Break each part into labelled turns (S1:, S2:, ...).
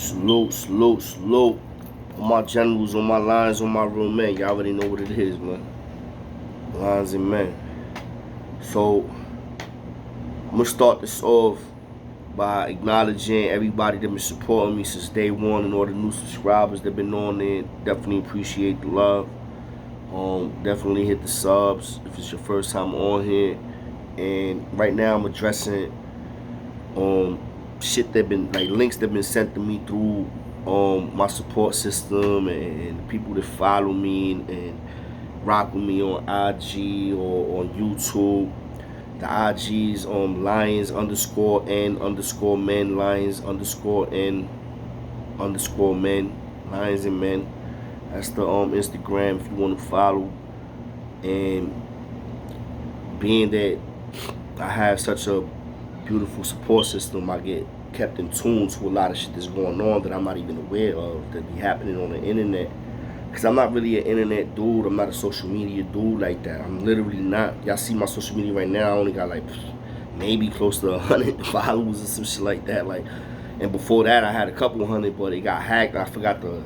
S1: Salute, salute, salute. On my generals, on my lines, on my real men. Y'all already know what it is, man. Lions and men. So, I'm going to start this off by acknowledging everybody that been supporting me since day one and all the new subscribers that been on there. Definitely appreciate the love. Definitely hit the subs if it's your first time on here. And right now I'm addressing shit that been like links that been sent to me through my support system and the people that follow me and rock with me on IG or on YouTube. The IG's lions_and_men, lions_n_men, lions and men. That's the Instagram if you want to follow. And being that I have such a beautiful support system, I get kept in tune to a lot of shit that's going on that I'm not even aware of that be happening on the internet. Because I'm not really an internet dude. I'm not a social media dude like that. I'm literally not. Y'all see my social media right now. I only got like maybe close to 100 followers or some shit like that. Like, and before that I had a couple hundred, but it got hacked. I forgot the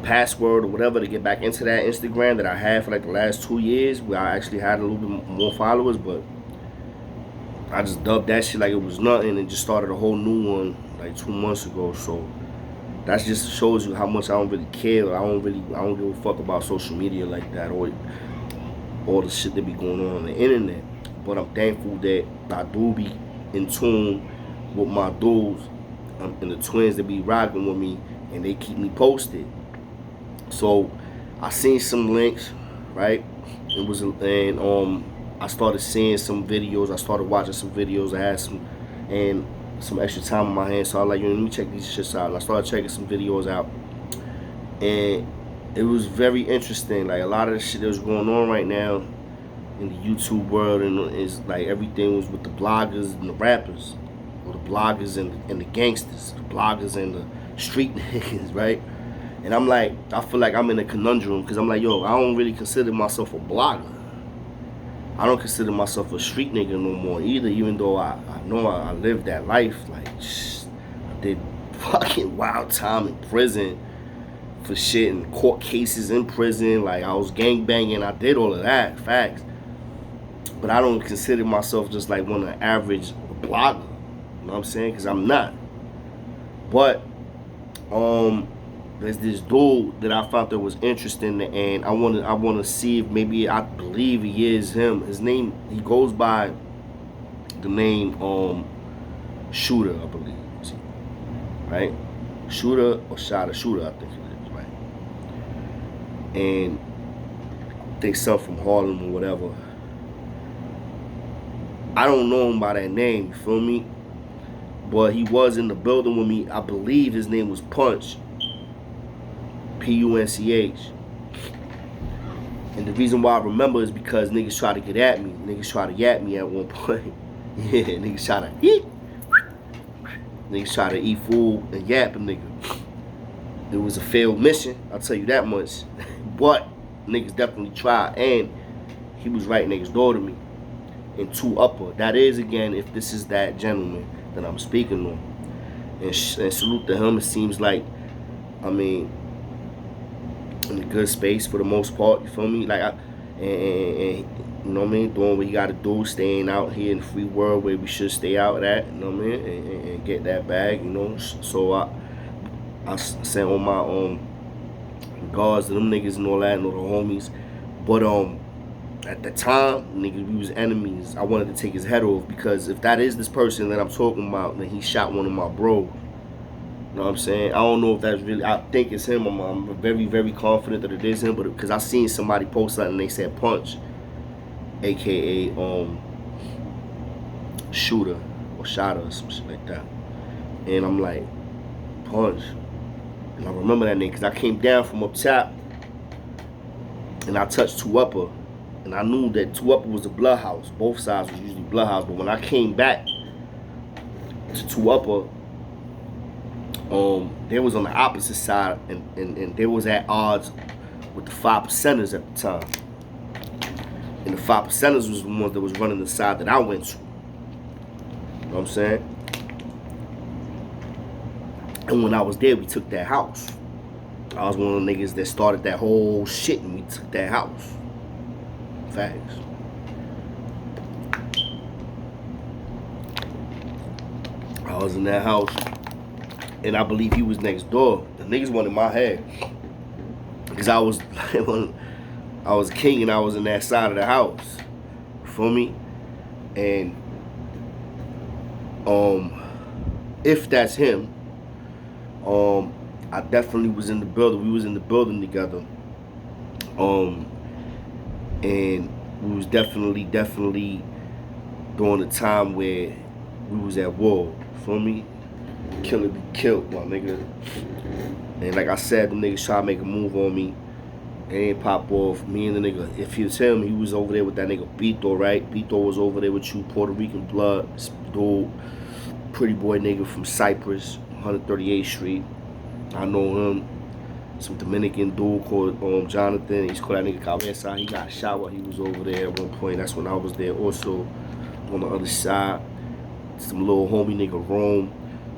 S1: password or whatever to get back into that Instagram that I had for like the last 2 years, where I actually had a little bit more followers. But I just dubbed that shit like it was nothing and just started a whole new one like 2 months ago. So that just shows you how much I don't really care. I don't give a fuck about social media like that or all the shit that be going on the internet. But I'm thankful that I do be in tune with my dudes and the twins that be rocking with me, and they keep me posted. So I seen some links, right? I started seeing some videos. I started watching some videos. I had some extra time on my hands, so I was like, let me check these shits out. And I started checking some videos out, and it was very interesting. Like a lot of the shit that was going on right now in the YouTube world, and is like everything was with the bloggers and the rappers, or the bloggers and the gangsters, the bloggers and the street niggas, right? And I'm like, I feel like I'm in a conundrum because I'm like, yo, I don't really consider myself a blogger. I don't consider myself a street nigga no more either, even though I know I lived that life. Like, I did fucking wild time in prison for shit and court cases in prison. Like, I was gangbanging. I did all of that, facts. But I don't consider myself just like one of the average blogger. You know what I'm saying? Because I'm not. But, there's this dude that I found that was interesting, and I want to see if maybe, I believe he is him. His name, he goes by the name Shoota, I believe, right? Shoota or Shoota, I think it is, right? And I think something from Harlem or whatever. I don't know him by that name, you feel me? But he was in the building with me. I believe his name was Punch. Punch. And the reason why I remember is because niggas try to get at me. Niggas try to yap me at one point. Yeah, niggas try to eat. Niggas try to eat food and yap a nigga. It was a failed mission, I'll tell you that much. But niggas definitely tried, and he was right next door to me in 2 Upper. That is, again, if this is that gentleman that I'm speaking on. And salute to him. It seems like, I mean, in a good space for the most part, you feel me? Like, and you know what I mean, doing what you gotta do, staying out here in the free world where we should stay out at, you know what I mean, and get that bag, you know. So I sent all my regards to them niggas and all that, and all the homies. But at the time, niggas, we was enemies. I wanted to take his head off, because if that is this person that I'm talking about, then he shot one of my bros. You know what I'm saying? I don't know if that's really, I think it's him. I'm very, very confident that it is him, but because I seen somebody post something and they said Punch, aka Shooter or Shotta or some shit like that. And I'm like, Punch. And I remember that name because I came down from up top and I touched 2 Upper, and I knew that 2 Upper was the blood house. Both sides was usually blood house, but when I came back to 2 Upper, they was on the opposite side, and they was at odds with the 5%ers at the time. And the 5%ers was the ones that was running the side that I went to. You know what I'm saying? And when I was there, we took that house. I was one of the niggas that started that whole shit, and we took that house. Facts. I was in that house, and I believe he was next door. The niggas wanted my head, because I was king, and I was in that side of the house. You feel me? And if that's him, I definitely was in the building. We was in the building together. And we was definitely during the time where we was at war. Feel me? Killer be killed, my nigga. And like I said, the niggas try to make a move on me. They ain't pop off. Me and the nigga, if you tell me, he was over there with that nigga Bito, right? Bito was over there with you, Puerto Rican blood, dude, pretty boy nigga from Cypress, 138th Street. I know him. Some Dominican dude called Jonathan. He's called that nigga Cabeza. He got shot while he was over there at one point. That's when I was there also. On the other side, some little homie nigga Rome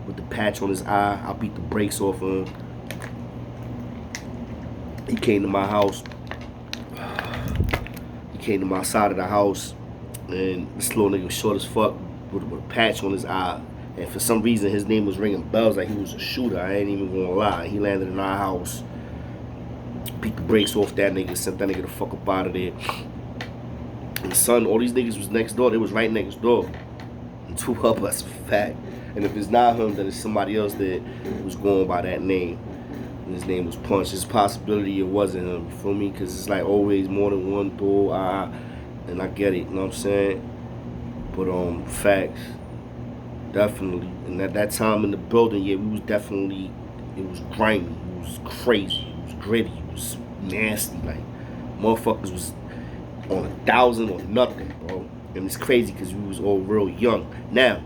S1: with the patch on his eye. I beat the brakes off of him. He came to my house. He came to my side of the house, and this little nigga was short as fuck with a patch on his eye. And for some reason, his name was ringing bells like he was a shooter. I ain't even gonna lie. He landed in our house, beat the brakes off that nigga, sent that nigga the fuck up out of there. And son, all these niggas was next door. They was right next door. And two of us, fact. And if it's not him, then it's somebody else that was going by that name. And his name was Punch. There's a possibility it wasn't him, you feel me? Because it's like always more than one door. And I get it, you know what I'm saying? But facts. Definitely. And at that time in the building, yeah, we was definitely, it was grimy, it was crazy, it was gritty, it was nasty. Like, motherfuckers was on 1,000 or nothing, bro. And it's crazy because we was all real young. Now,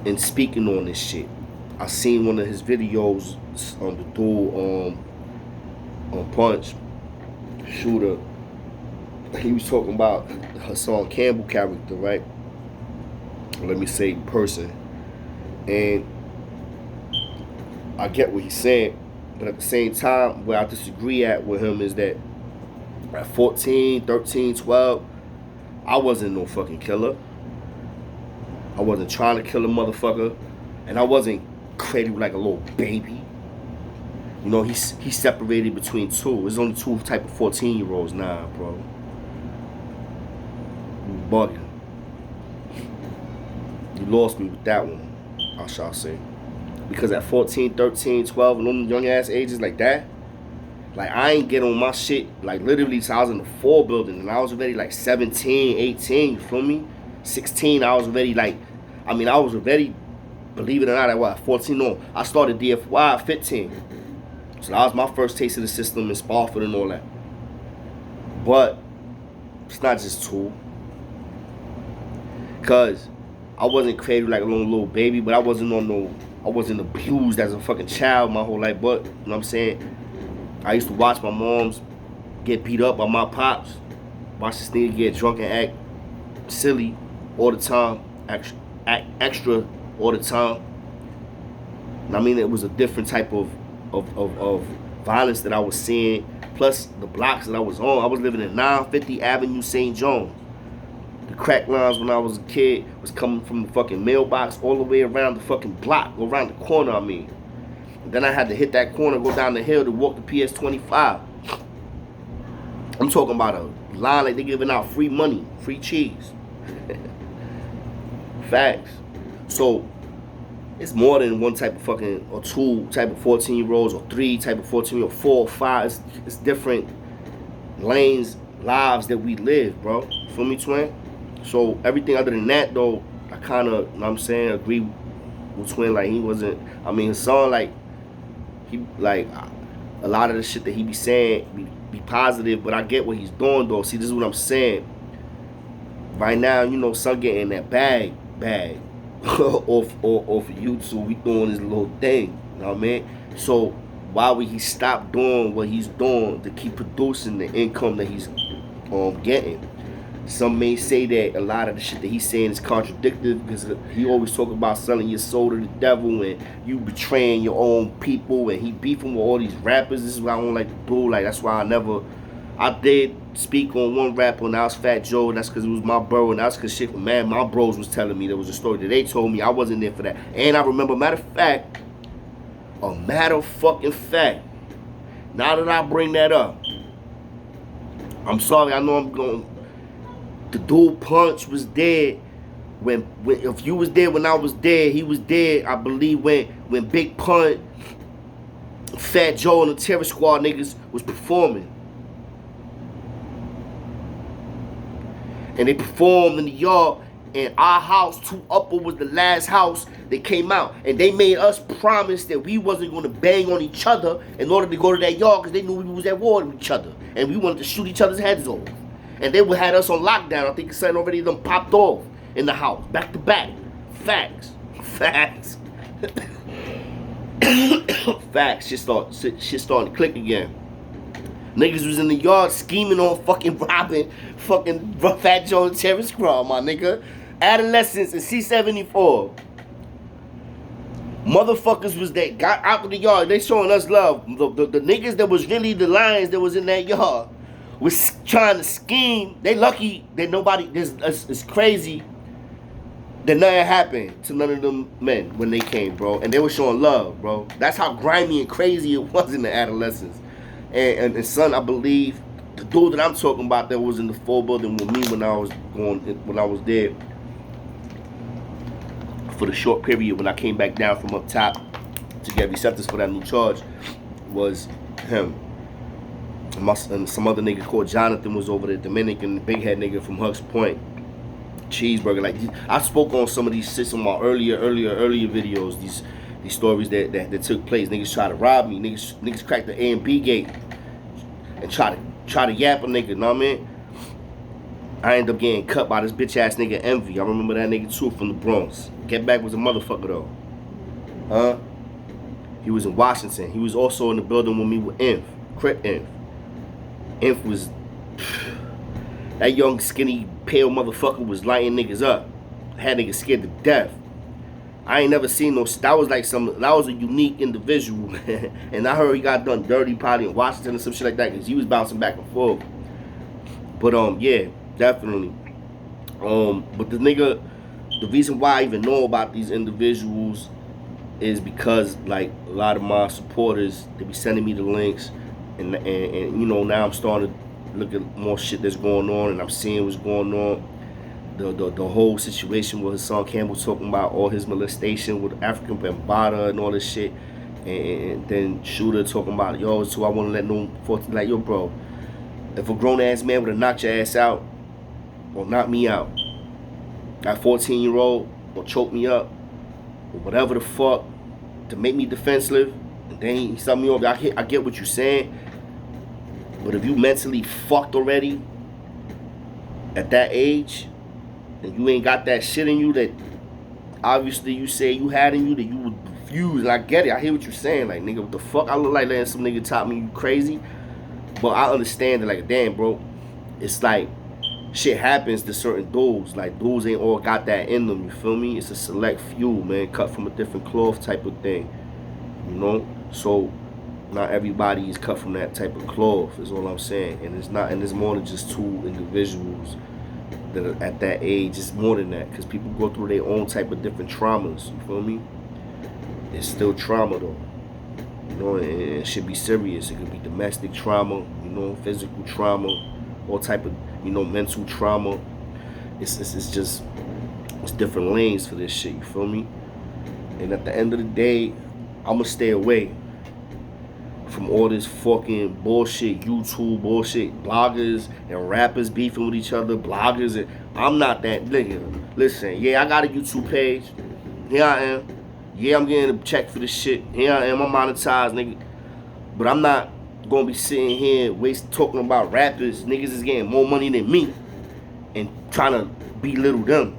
S1: and speaking on this shit, I seen one of his videos on the dude on Punch, Shooter. He was talking about Hassan Campbell character, right? Let me say person. And I get what he's saying, but at the same time, where I disagree with him is that at 14, 13, 12, I wasn't no fucking killer. I wasn't trying to kill a motherfucker, and I wasn't created like a little baby. You know, he's separated between two. There's only two type of 14-year-olds now, bro. You bugging. You lost me with that one, I shall say. Because at 14, 13, 12, and them young ass ages like that, like I ain't get on my shit, like literally till I was in the 4 building, and I was already like 17, 18, you feel me? 16, I was already like, I was already, believe it or not, at what, 14, no, I started DFY at 15. So that was my first taste of the system in Spofford and all that. But it's not just tool. Cause I wasn't created like a little baby, but I wasn't abused as a fucking child my whole life. But, you know what I'm saying? I used to watch my moms get beat up by my pops. Watch this nigga get drunk and act silly all the time. Act extra all the time. And I mean, it was a different type of violence that I was seeing. Plus the blocks that I was on. I was living in 950 Avenue, St. John's. The crack lines when I was a kid was coming from the fucking mailbox all the way around the fucking block, around the corner, I mean. And then I had to hit that corner, go down the hill to walk the PS25. I'm talking about a line like they giving out free money, free cheese. Facts. So, it's more than one type of fucking, or two type of 14-year-olds, or three type of 14-year-olds, 4 or 5. It's different lanes, lives that we live, bro. You feel me, twin? So everything other than that, though, I kind of, you know what I'm saying, agree with Twin. Like, he wasn't, his son, like, he, like, a lot of the shit that he be saying be positive, but I get what he's doing, though. See, this is what I'm saying. Right now, you know, son getting that bag off of YouTube. We doing his little thing, you know what I mean? So why would he stop doing what he's doing to keep producing the income that he's getting? Some may say that a lot of the shit that he's saying is contradictory because he always talk about selling your soul to the devil and you betraying your own people, and he beefing with all these rappers. This is why I don't like to do. Like, that's why I did speak on one rapper, and that was Fat Joe, and that's because it was my bro, and that's because shit, man, my bros was telling me there was a story that they told me. I wasn't there for that. And I remember, matter of fucking fact, now that I bring that up, I'm sorry, I know I'm going. The dude Punch was dead when if you was there when I was there, he was dead. I believe when Big Punch, Fat Joe, and the Terror Squad niggas was performing, and they performed in the yard. And our house, 2 Upper, was the last house that came out. And they made us promise that we wasn't going to bang on each other in order to go to that yard because they knew we was at war with each other. And we wanted to shoot each other's heads off. And they had us on lockdown. I think something already done popped off in the house. Back to back. Facts. Facts. Facts. Shit starting to click again. Niggas was in the yard scheming on fucking robbing fucking Fat Joe and Terror Squad, my nigga. Adolescents and C74. Motherfuckers was that got out of the yard. They showing us love. The niggas that was really the lions that was in that yard was trying to scheme. They lucky that nobody, it's crazy that nothing happened to none of them men when they came, bro. And they were showing love, bro. That's how grimy and crazy it was in the adolescence. And son, I believe the dude that I'm talking about that was in the 4 building with me when I was there for the short period when I came back down from up top to get acceptance for that new charge was him. And some other nigga called Jonathan was over there, Dominican, the big head nigga from Hucks Point. Cheeseburger. Like, I spoke on some of these shits in my earlier videos. These stories that took place. Niggas try to rob me. Niggas crack the A and B gate and try to yap a nigga. Know what I mean? I ended up getting cut by this bitch ass nigga Envy. I remember that nigga too from the Bronx. Get Back was a motherfucker though. Huh? He was in Washington. He was also in the building with me with Inf. Crip Inf. Inf was that young skinny pale motherfucker was lighting niggas up. Had niggas scared to death. I ain't never seen no. That was a unique individual, and I heard he got done dirty probably in Washington or some shit like that because he was bouncing back and forth. But yeah, definitely. But the reason why I even know about these individuals is because like a lot of my supporters, they be sending me the links, and you know, now I'm starting to look at more shit that's going on, and I'm seeing what's going on. The whole situation with Hassan Campbell talking about all his molestation with African Bambaataa and all this shit, and then Shoota talking about, yo, so I want to let no, like, yo, bro, if a grown ass man would have knocked your ass out or knocked me out, that 14-year-old, or choked me up or whatever the fuck to make me defenseless, and then he sucked me off. I get what you're saying, but if you mentally fucked already at that age, and you ain't got that shit in you that obviously you say you had in you that you would refuse. And I get it. I hear what you're saying. Like, nigga, what the fuck? I look like letting some nigga top me, you crazy. But I understand that, like, damn, bro. It's like shit happens to certain dudes. Like, dudes ain't all got that in them. You feel me? It's a select few, man. Cut from a different cloth type of thing. You know? So not everybody is cut from that type of cloth, is all I'm saying. And it's more than just 2 individuals that are at that age. It's more than that, because people go through their own type of different traumas. You feel me? It's still trauma though. You know, and it should be serious. It could be domestic trauma, you know, physical trauma, all type of, you know, mental trauma. It's different lanes for this shit. You feel me? And at the end of the day, I'ma stay away from all this fucking bullshit, YouTube bullshit, bloggers and rappers beefing with each other, bloggers, and I'm not that nigga. Listen, yeah, I got a YouTube page. Here I am. Yeah, I'm getting a check for this shit. Here I am, I'm monetized, nigga. But I'm not gonna be sitting here talking about rappers. Niggas is getting more money than me and trying to belittle them.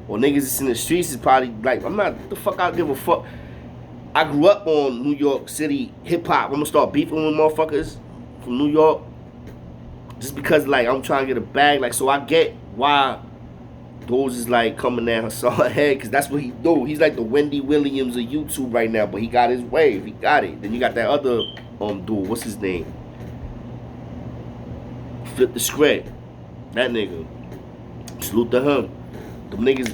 S1: Or niggas that's in the streets is probably like, I'm not, the fuck I give a fuck. I grew up on New York City hip-hop. I'm gonna start beefing with motherfuckers from New York. Just because like I'm trying to get a bag, like, so I get why those is like coming at Hassan head, because that's what he do. He's like the Wendy Williams of YouTube right now, but he got his wave. He got it. Then you got that other dude. What's his name? Flip the script. That nigga. Salute to him. Them niggas,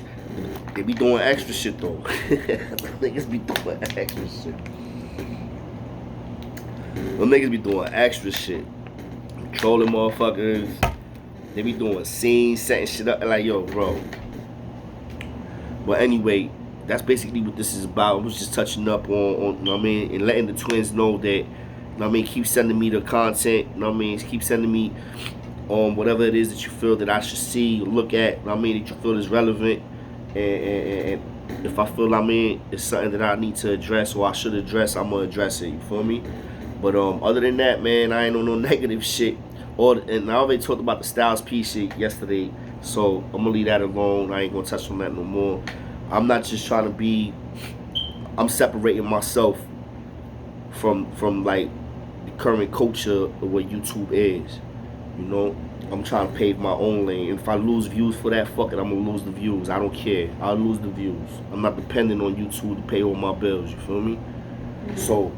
S1: they be doing extra shit though. Them niggas be doing extra shit. Them niggas be doing extra shit. Trolling motherfuckers. They be doing scenes, setting shit up. Like, yo, bro. But anyway, that's basically what this is about. I was just touching up on, you know what I mean, and letting the twins know that, you know what I mean, keep sending me the content, you know what I mean, keep sending me whatever it is that you feel that I should see, look at, you know what I mean, that you feel is relevant, and if I feel, I mean, it's something that I need to address or I should address, I'm gonna address it, you feel me? But other than that, man, I ain't on no negative shit. And I already talked about the Styles P shit yesterday, so I'm gonna leave that alone. I ain't gonna touch on that no more. I'm not just trying to be, I'm separating myself from like the current culture of what YouTube is. You know, I'm trying to pave my own lane. And if I lose views for that, fuck it, I'm gonna lose the views. I don't care. I'll lose the views. I'm not dependent on YouTube to pay all my bills, you feel me? So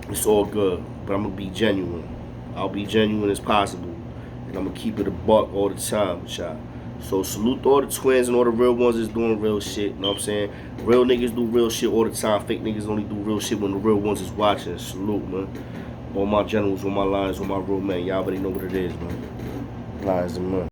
S1: it's all good, but I'm gonna be genuine. I'll be genuine as possible, and I'm gonna keep it a buck all the time with y'all. So salute to all the twins and all the real ones that's doing real shit, you know what I'm saying? Real niggas do real shit all the time. Fake niggas only do real shit when the real ones is watching. Salute, man. All my generals, all my lions, all my real men. Y'all already know what it is, man. Lions and men.